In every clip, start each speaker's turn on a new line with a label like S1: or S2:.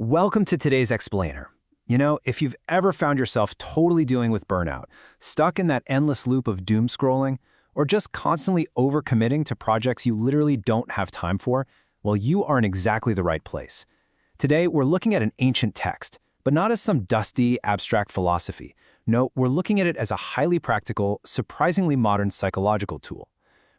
S1: Welcome to today's explainer. You know, if you've ever found yourself totally dealing with burnout, stuck in that endless loop of doom scrolling, or just constantly overcommitting to projects you literally don't have time for, well, you are in exactly the right place. Today, we're looking at an ancient text, but not as some dusty, abstract philosophy. No, we're looking at it as a highly practical, surprisingly modern psychological tool.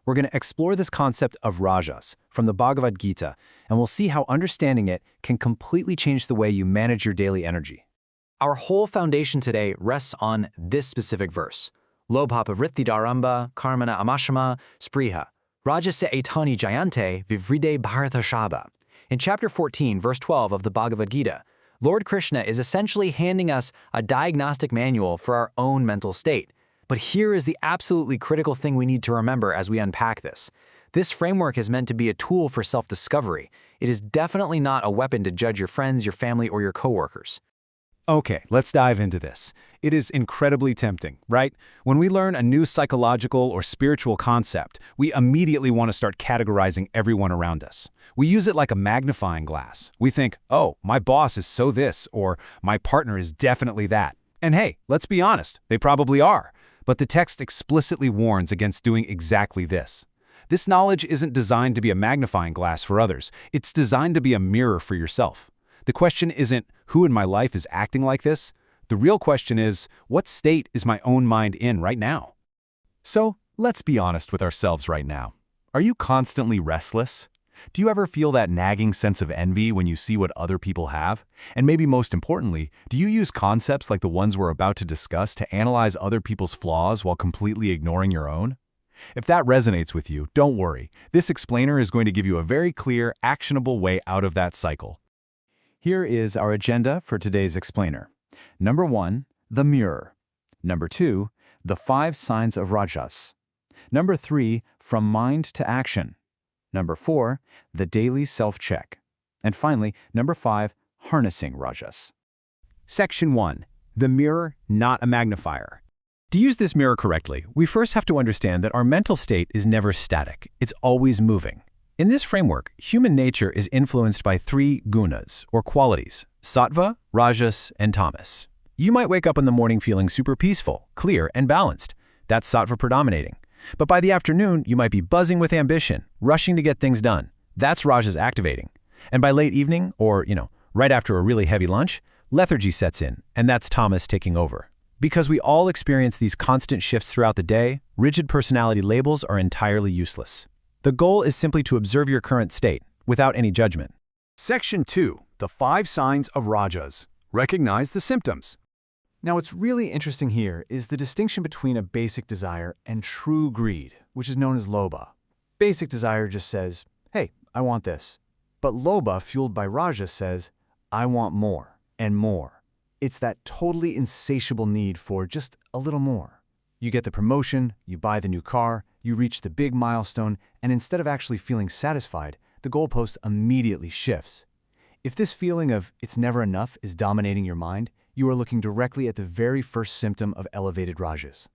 S1: We're going to explore this concept of rajas from the Bhagavad Gita, and we'll see how understanding it can completely change the way you manage your daily energy. Our whole foundation today rests on this specific verse. Lobha pavrithidaramba karmana amashama spriha rajasa etani jayante vivride bharatashaba. In chapter 14, verse 12 of the Bhagavad Gita, Lord Krishna is essentially handing us a diagnostic manual for our own mental state. But here is the absolutely critical thing we need to remember as we unpack this. This framework is meant to be a tool for self-discovery. It is definitely not a weapon to judge your friends, your family, or your coworkers.
S2: Okay, let's dive into this. It is incredibly tempting, right? When we learn a new psychological or spiritual concept, we immediately want to start categorizing everyone around us. We use it like a magnifying glass. We think, oh, my boss is so this, or my partner is definitely that. And hey, let's be honest, they probably are. But the text explicitly warns against doing exactly this. This knowledge isn't designed to be a magnifying glass for others. It's designed to be a mirror for yourself. The question isn't, who in my life is acting like this? The real question is, what state is my own mind in right now?
S3: So, let's be honest with ourselves right now. Are you constantly restless? Do you ever feel that nagging sense of envy when you see what other people have? And maybe most importantly, do you use concepts like the ones we're about to discuss to analyze other people's flaws while completely ignoring your own? If that resonates with you, don't worry. This explainer is going to give you a very clear, actionable way out of that cycle.
S1: Here is our agenda for today's explainer. Number 1, the mirror. Number 2, the 5 signs of rajas. Number 3, from mind to action. Number 4, the daily self-check. And finally, number 5, harnessing rajas. Section 1, the mirror, not a magnifier. To use this mirror correctly, we first have to understand that our mental state is never static. It's always moving. In this framework, human nature is influenced by 3 gunas, or qualities, sattva, rajas, and tamas. You might wake up in the morning feeling super peaceful, clear, and balanced. That's sattva predominating. But by the afternoon, you might be buzzing with ambition, rushing to get things done. That's rajas activating. And by late evening, or, right after a really heavy lunch, lethargy sets in, and that's tamas taking over. Because we all experience these constant shifts throughout the day, rigid personality labels are entirely useless. The goal is simply to observe your current state, without any judgment.
S2: Section 2, the 5 signs of rajas. Recognize the symptoms.
S4: Now, what's really interesting here is the distinction between a basic desire and true greed, which is known as lobha. Basic desire just says, hey, I want this. But lobha, fueled by rajas, says, I want more and more. It's that totally insatiable need for just a little more. You get the promotion, you buy the new car, you reach the big milestone, and instead of actually feeling satisfied, the goalpost immediately shifts. If this feeling of it's never enough is dominating your mind, you are looking directly at the very first symptom of elevated rajas.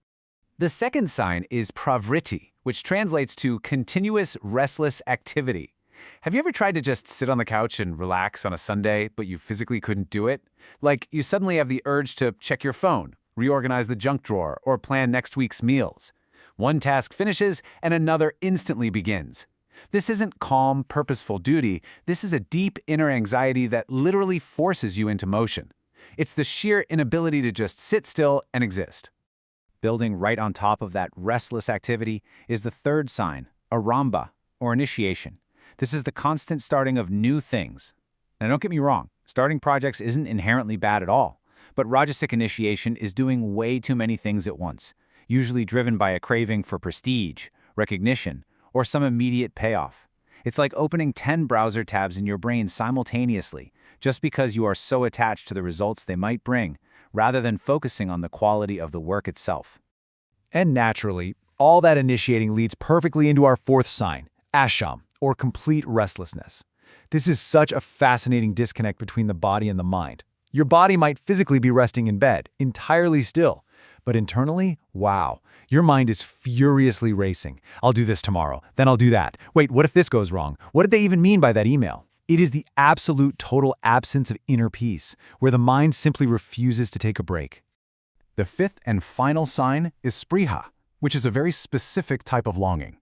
S3: The second sign is pravritti, which translates to continuous restless activity. Have you ever tried to just sit on the couch and relax on a Sunday, but you physically couldn't do it? Like you suddenly have the urge to check your phone, reorganize the junk drawer, or plan next week's meals. One task finishes and another instantly begins. This isn't calm, purposeful duty. This is a deep inner anxiety that literally forces you into motion. It's the sheer inability to just sit still and exist. Building right on top of that restless activity is the third sign, aramba, or initiation. This is the constant starting of new things. Now don't get me wrong, starting projects isn't inherently bad at all, but Rajasic initiation is doing way too many things at once, usually driven by a craving for prestige, recognition, or some immediate payoff. It's like opening 10 browser tabs in your brain simultaneously, just because you are so attached to the results they might bring, rather than focusing on the quality of the work itself.
S4: And naturally, all that initiating leads perfectly into our fourth sign, asham, or complete restlessness. This is such a fascinating disconnect between the body and the mind. Your body might physically be resting in bed, entirely still, but internally, wow, your mind is furiously racing. I'll do this tomorrow, then I'll do that. Wait, what if this goes wrong? What did they even mean by that email?
S2: It is the absolute total absence of inner peace, where the mind simply refuses to take a break. The fifth and final sign is spriha, which is a very specific type of longing.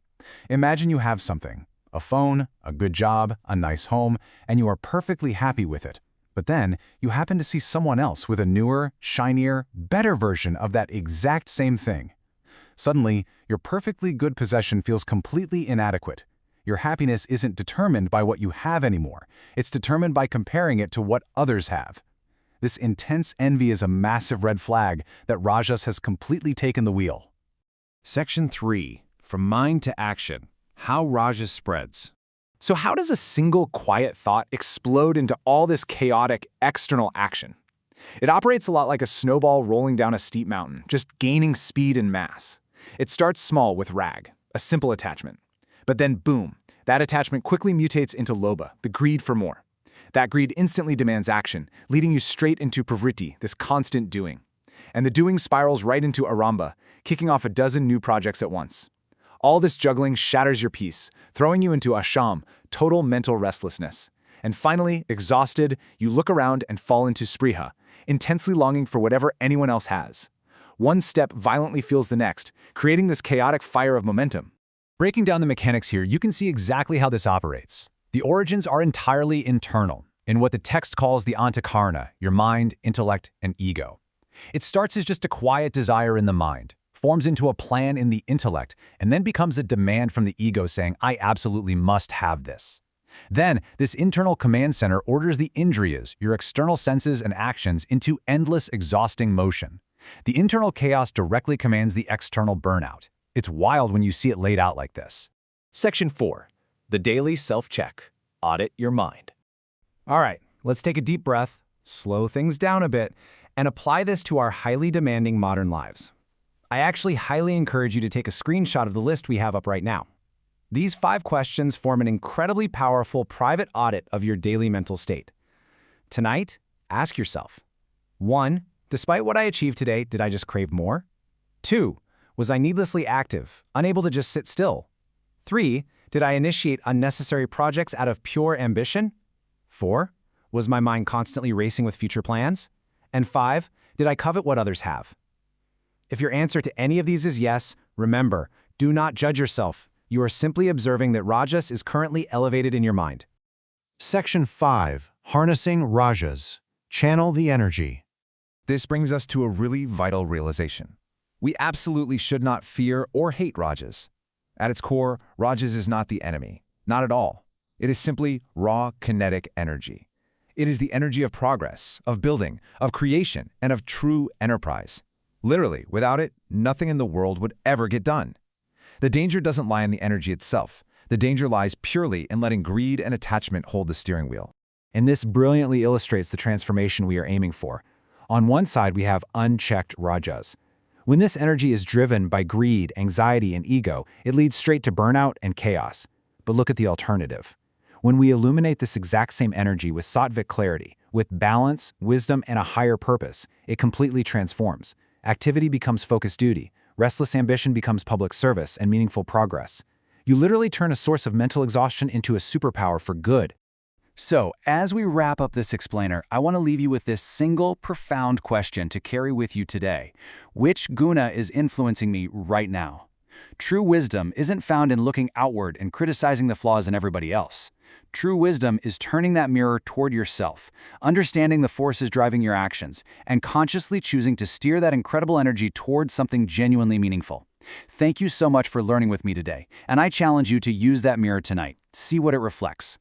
S2: Imagine you have something, a phone, a good job, a nice home, and you are perfectly happy with it. But then, you happen to see someone else with a newer, shinier, better version of that exact same thing. Suddenly, your perfectly good possession feels completely inadequate. Your happiness isn't determined by what you have anymore. It's determined by comparing it to what others have. This intense envy is a massive red flag that Rajas has completely taken the wheel.
S1: Section 3. From Mind to Action. How Rajas Spreads. So how does a single quiet thought explode into all this chaotic external action? It operates a lot like a snowball rolling down a steep mountain, just gaining speed and mass. It starts small with rag, a simple attachment. But then boom, that attachment quickly mutates into lobha, the greed for more. That greed instantly demands action, leading you straight into pravritti, this constant doing. And the doing spirals right into arambha, kicking off a dozen new projects at once. All this juggling shatters your peace, throwing you into asham, total mental restlessness. And finally, exhausted, you look around and fall into spriha, intensely longing for whatever anyone else has. One step violently fuels the next, creating this chaotic fire of momentum.
S2: Breaking down the mechanics here, you can see exactly how this operates. The origins are entirely internal, in what the text calls the antakarna, your mind, intellect, and ego. It starts as just a quiet desire in the mind, forms into a plan in the intellect, and then becomes a demand from the ego saying, I absolutely must have this. Then, this internal command center orders the indriyas, your external senses and actions, into endless, exhausting motion. The internal chaos directly commands the external burnout. It's wild when you see it laid out like this.
S1: Section 4. The Daily Self-Check. Audit Your Mind. All right, let's take a deep breath, slow things down a bit, and apply this to our highly demanding modern lives. I actually highly encourage you to take a screenshot of the list we have up right now. These 5 questions form an incredibly powerful private audit of your daily mental state. Tonight, ask yourself, 1. Despite what I achieved today, did I just crave more? 2. Was I needlessly active, unable to just sit still? 3. Did I initiate unnecessary projects out of pure ambition? 4. Was my mind constantly racing with future plans? And 5. Did I covet what others have? If your answer to any of these is yes, remember, do not judge yourself. You are simply observing that Rajas is currently elevated in your mind.
S2: Section 5. Harnessing Rajas. Channel the energy.
S3: This brings us to a really vital realization. We absolutely should not fear or hate Rajas. At its core, Rajas is not the enemy. Not at all. It is simply raw, kinetic energy. It is the energy of progress, of building, of creation, and of true enterprise. Literally, without it, nothing in the world would ever get done. The danger doesn't lie in the energy itself. The danger lies purely in letting greed and attachment hold the steering wheel.
S2: And this brilliantly illustrates the transformation we are aiming for. On one side, we have unchecked Rajas. When this energy is driven by greed, anxiety, and ego, it leads straight to burnout and chaos. But look at the alternative. When we illuminate this exact same energy with Sattvic clarity, with balance, wisdom, and a higher purpose, it completely transforms. Activity becomes focused duty. Restless ambition becomes public service and meaningful progress. You literally turn a source of mental exhaustion into a superpower for good.
S1: So, as we wrap up this explainer, I want to leave you with this single, profound question to carry with you today. Which guna is influencing me right now? True wisdom isn't found in looking outward and criticizing the flaws in everybody else. True wisdom is turning that mirror toward yourself, understanding the forces driving your actions, and consciously choosing to steer that incredible energy towards something genuinely meaningful. Thank you so much for learning with me today, and I challenge you to use that mirror tonight. See what it reflects.